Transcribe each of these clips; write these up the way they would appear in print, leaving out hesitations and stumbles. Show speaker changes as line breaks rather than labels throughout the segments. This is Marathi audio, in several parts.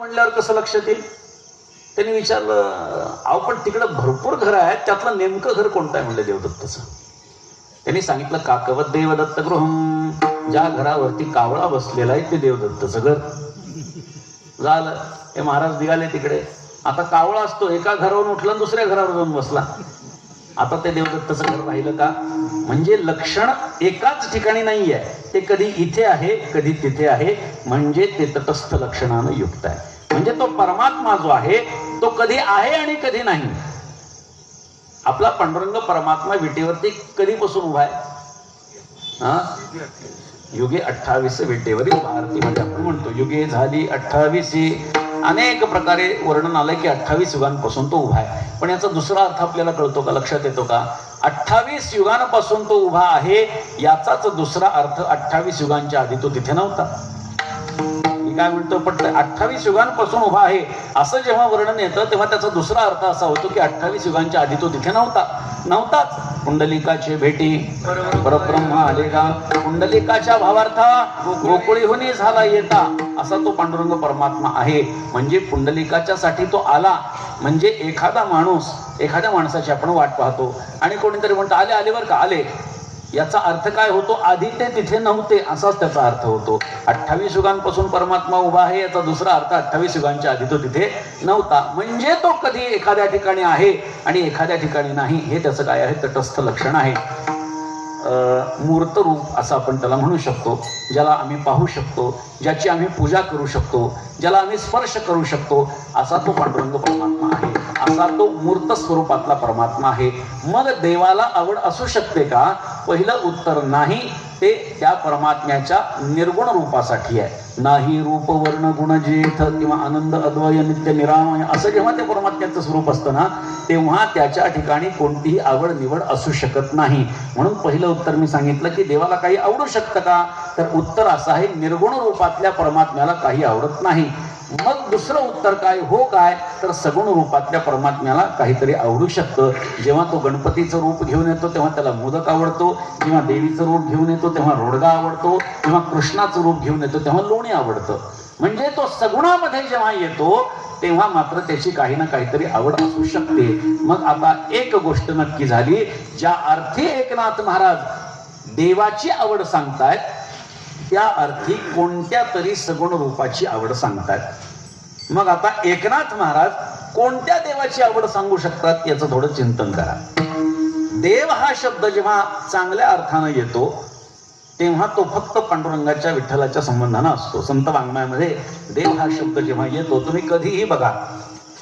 म्हणल्यावर कसं लक्षात येईल? त्यांनी विचारलं, अहो पण तिकडं भरपूर घरं आहेत, त्यातलं नेमकं घर कोणतं आहे म्हणलं देवदत्तचं. त्यांनी सांगितलं, काकवत देवदत्त गृहम, ज्या घरावरती कावळा बसलेला आहे ते देवदत्तचं घर. झालं, हे महाराज निघाले तिकडे. आता कावळा असतो, एका घरावरून उठला दुसऱ्या घरावर जाऊन बसला. आता ते देवदत्तचं घर राहिलं का? म्हणजे लक्षण एकाच ठिकाणी नाही आहे, ते कधी इथे आहे कधी तिथे आहे, म्हणजे ते तटस्थ लक्षणानं युक्त आहे. म्हणजे तो परमात्मा जो आहे तो कधी आहे आणि कधी नाही. आपला पांडुरंग परमात्मा विटेवरती कधीपासून उभा आहे? युगे 28 विटेवरील भारतीमध्ये आपण म्हणतो युगे झाली 28. अनेक प्रकारे वर्णन आलंय की 28 युगांपासून तो उभा आहे. पण याचा दुसरा अर्थ आपल्याला कळतो का, लक्षात येतो का? 28 युगांपासून तो उभा आहे याचाच दुसरा अर्थ 28 युगांच्या आधी तो तिथे नव्हता. मी काय म्हणतो, पण 28 युगांपासून उभा आहे असं जेव्हा वर्णन येतं तेव्हा त्याचा दुसरा अर्थ असा होतो की 28 युगांच्या आधी तो तिथे नव्हताच. पुंडलिकाचे भेटी परब्रह्म आले का? पुंडलिकाच्या भावार्था गोकुळीहुनी झाला येता असा तो पांडुरंग परमात्मा आहे. म्हणजे पुंडलिकाच्या साठी तो आला. म्हणजे एखादा माणूस, एखाद्या माणसाची आपण वाट पाहतो आणि कोणीतरी म्हणतो आले आले बरं का आले, याचा अर्थ काय होतो? आधी ते तिथे नव्हते असाच त्याचा अर्थ होतो. 28 युगांपासून परमात्मा उभा आहे याचा दुसरा अर्थ 28 युगांच्या आधी तो तिथे नव्हता. म्हणजे तो कधी एखाद्या ठिकाणी आहे आणि एखाद्या ठिकाणी नाही, हे त्याचं काय आहे? तटस्थ लक्षण आहे. मूर्त रूप असं आपण त्याला म्हणू शकतो, ज्याला आम्ही पाहू शकतो, ज्याची आम्ही पूजा करू शकतो, ज्याला आम्ही स्पर्श करू शकतो, असा तो पांडुरंग परमात्मा आहे. असा तो मूर्त स्वरूपातला परमात्मा आहे. मग देवाला आवड असू शकते का? पहिलं उत्तर नाही. ते त्या परमात्म्याच्या निर्गुण रूपासाठी आहे. नाही रूप वर्ण गुण जेथ किंवा आनंद अद्वय नित्य निरामय असं जेव्हा त्या परमात्म्याचं स्वरूप असतं ना, तेव्हा त्याच्या ठिकाणी कोणतीही आवड निवड असू शकत नाही. म्हणून पहिलं उत्तर मी सांगितलं की देवाला काही आवडू शकतं का? तर उत्तर असं आहे, निर्गुण रूपातल्या परमात्म्याला काही आवडत नाही. मग दुसरं उत्तर काय? हो काय? तर सगुण रूपातल्या परमात्म्याला काहीतरी आवडू शकतं. जेव्हा तो गणपतीचं रूप घेऊन येतो तेव्हा त्याला मोदक आवडतो, जेव्हा देवीचं रूप घेऊन येतो तेव्हा रोडगा आवडतो, जेव्हा कृष्णाचं रूप घेऊन येतो तेव्हा लोणी आवडतं. म्हणजे तो सगुणामध्ये जेव्हा येतो तेव्हा मात्र त्याची काही ना काहीतरी आवड असू शकते. मग आता एक गोष्ट नक्की झाली, ज्या अर्थी एकनाथ महाराज देवाची आवड सांगतायत त्या अर्थी कोणत्या तरी सगुण रूपाची आवड सांगतायत. मग आता एकनाथ महाराज कोणत्या देवाची आवड सांगू शकतात याचं थोडं चिंतन करा. देव हा शब्द जेव्हा चांगल्या अर्थानं येतो तेव्हा तो फक्त पांडुरंगाच्या विठ्ठलाच्या संबंधानं असतो. संत वाङ्मयामध्ये देव हा शब्द जेव्हा येतो, तुम्ही कधीही बघा,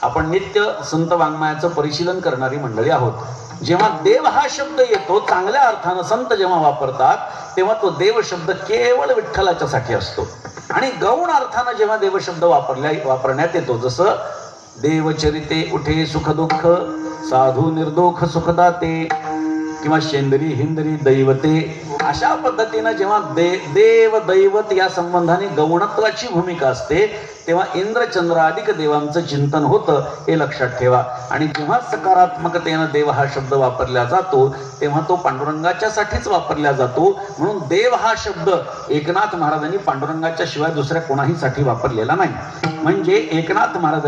आपण नित्य संत वाङ्मयाचं परिशीलन करणारी मंडळी आहोत. जेव्हा देव हा शब्द येतो चांगल्या अर्थानं संत जेव्हा वापरतात तेव्हा तो देव शब्द केवळ विठ्ठलाच्या साठी असतो. आणि गौण अर्थानं जेव्हा देव शब्द वापरण्यात येतो, जसं देवचरिते उठे सुख दुःख साधू निर्दोष सुखदाते किंवा शेंदरी हिंदरी दैवते, अशा पद्धतीनं जेव्हा देव दैवत या संबंधाने गौणत्वाची भूमिका असते तेव्हा इंद्रचंद्राधिक देवांचं चिंतन होतं, हे लक्षात ठेवा. आणि जेव्हा सकारात्मकतेनं देव हा शब्द वापरला जातो तेव्हा तो पांडुरंगाच्या साठीच वापरला जातो. म्हणून देव हा शब्द एकनाथ महाराजांनी पांडुरंगाच्या शिवाय दुसऱ्या कोणाही साठी वापरलेला नाही. म्हणजे एकनाथ महाराज